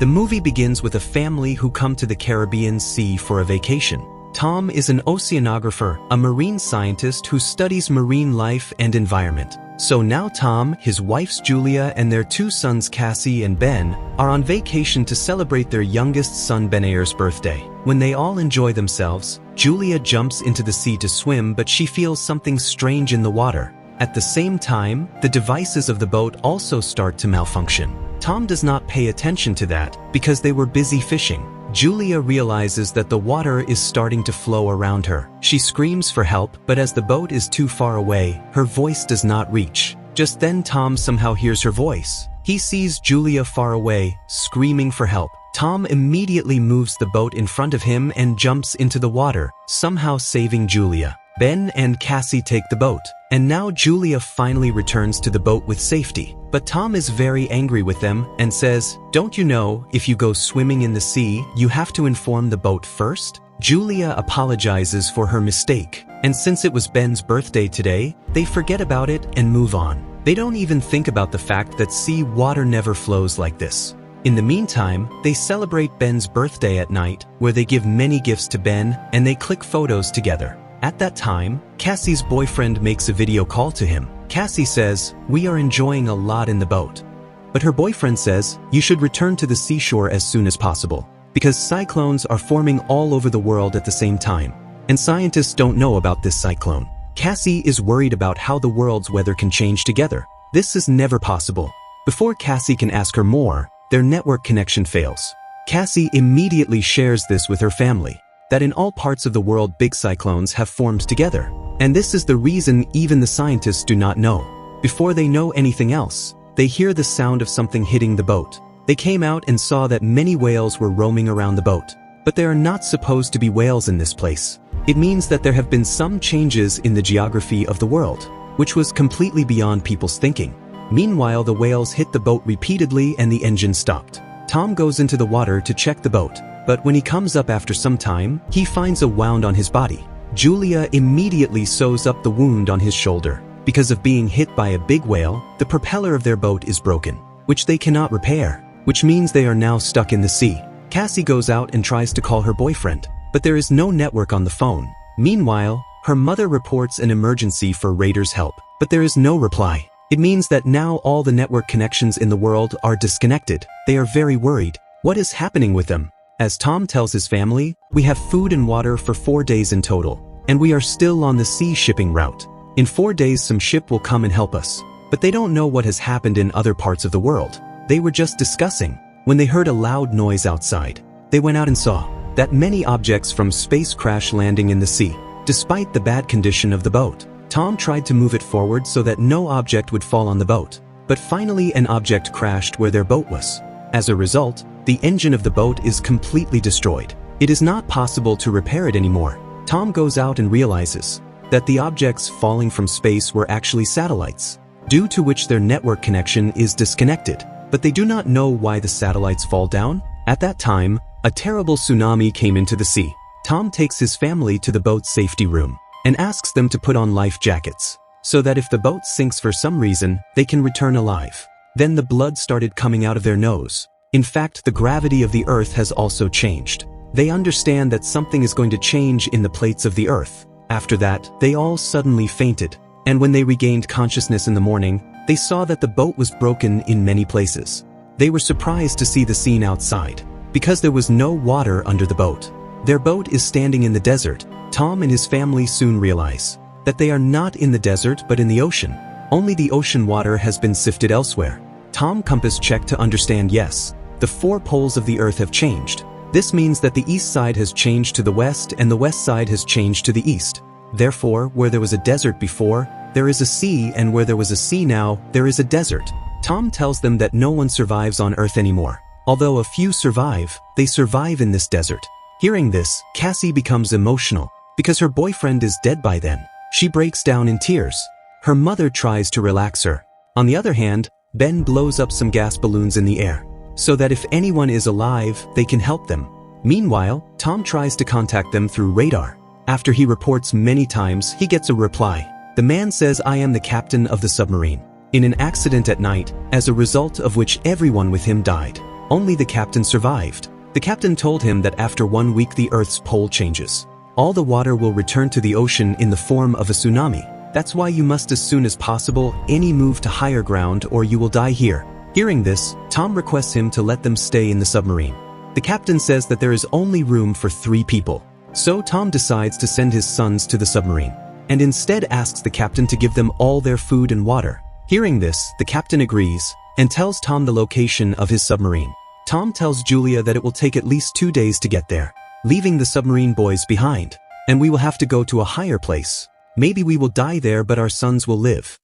The movie begins with a family who come to the Caribbean Sea for a vacation. Tom is an oceanographer, a marine scientist who studies marine life and environment. So now Tom, his wife Julia, and their two sons Cassie and Ben are on vacation to celebrate their youngest son Benair's birthday. When they all enjoy themselves, Julia jumps into the sea to swim, but she feels something strange in the water. At the same time, the devices of the boat also start to malfunction. Tom does not pay attention to that because they were busy fishing. Julia realizes that the water is starting to flow around her. She screams for help, but as the boat is too far away, her voice does not reach. Just then Tom somehow hears her voice. He sees Julia far away, screaming for help. Tom immediately moves the boat in front of him and jumps into the water, somehow saving Julia. Ben and Cassie take the boat, and now Julia finally returns to the boat with safety. But Tom is very angry with them and says, "Don't you know, if you go swimming in the sea, you have to inform the boat first?" Julia apologizes for her mistake, and since it was Ben's birthday today, they forget about it and move on. They don't even think about the fact that sea water never flows like this. In the meantime, they celebrate Ben's birthday at night, where they give many gifts to Ben and they click photos together. At that time, Cassie's boyfriend makes a video call to him. Cassie says, "We are enjoying a lot in the boat." But her boyfriend says, "You should return to the seashore as soon as possible, because cyclones are forming all over the world at the same time, and scientists don't know about this cyclone." Cassie is worried about how the world's weather can change together. This is never possible. Before Cassie can ask her more, their network connection fails. Cassie immediately shares this with her family, that in all parts of the world big cyclones have formed together. And this is the reason even the scientists do not know. Before they know anything else, they hear the sound of something hitting the boat. They came out and saw that many whales were roaming around the boat. But there are not supposed to be whales in this place. It means that there have been some changes in the geography of the world, which was completely beyond people's thinking. Meanwhile, the whales hit the boat repeatedly and the engine stopped. Tom goes into the water to check the boat, but when he comes up after some time, he finds a wound on his body. Julia immediately sews up the wound on his shoulder. Because of being hit by a big whale, the propeller of their boat is broken, which they cannot repair, which means they are now stuck in the sea. Cassie goes out and tries to call her boyfriend, but there is no network on the phone. Meanwhile, her mother reports an emergency for Raiders' help, but there is no reply. It means that now all the network connections in the world are disconnected. They are very worried. What is happening with them? As Tom tells his family, "We have food and water for 4 days in total, and we are still on the sea shipping route. In 4 days some ship will come and help us." But they don't know what has happened in other parts of the world. They were just discussing when they heard a loud noise outside. They went out and saw that many objects from space crash landing in the sea, despite the bad condition of the boat. Tom tried to move it forward so that no object would fall on the boat, but finally an object crashed where their boat was. As a result, the engine of the boat is completely destroyed. It is not possible to repair it anymore. Tom goes out and realizes that the objects falling from space were actually satellites, due to which their network connection is disconnected. But they do not know why the satellites fall down. At that time, a terrible tsunami came into the sea. Tom takes his family to the boat's safety room and asks them to put on life jackets, so that if the boat sinks for some reason, they can return alive. Then the blood started coming out of their nose. In fact, the gravity of the earth has also changed. They understand that something is going to change in the plates of the earth. After that, they all suddenly fainted, and when they regained consciousness in the morning, they saw that the boat was broken in many places. They were surprised to see the scene outside, because there was no water under the boat. Their boat is standing in the desert. Tom and his family soon realize that they are not in the desert but in the ocean. Only the ocean water has been sifted elsewhere. Tom compass checked to understand yes, the 4 poles of the earth have changed. This means that the east side has changed to the west and the west side has changed to the east. Therefore, where there was a desert before, there is a sea, and where there was a sea now, there is a desert. Tom tells them that no one survives on Earth anymore. Although a few survive, they survive in this desert. Hearing this, Cassie becomes emotional, because her boyfriend is dead by then. She breaks down in tears. Her mother tries to relax her. On the other hand, Ben blows up some gas balloons in the air, so that if anyone is alive, they can help them. Meanwhile, Tom tries to contact them through radar. After he reports many times, he gets a reply. The man says, "I am the captain of the submarine, in an accident at night, as a result of which everyone with him died. Only the captain survived. The captain told him that after 1 week the Earth's pole changes. All the water will return to the ocean in the form of a tsunami. That's why you must as soon as possible move to higher ground or you will die here. Hearing this, Tom requests him to let them stay in the submarine. The captain says that there is only room for 3 people. So Tom decides to send his sons to the submarine, and instead asks the captain to give them all their food and water. Hearing this, the captain agrees, and tells Tom the location of his submarine. Tom tells Julia that it will take at least 2 days to get there, leaving the submarine boys behind, and we will have to go to a higher place. Maybe we will die there but our sons will live.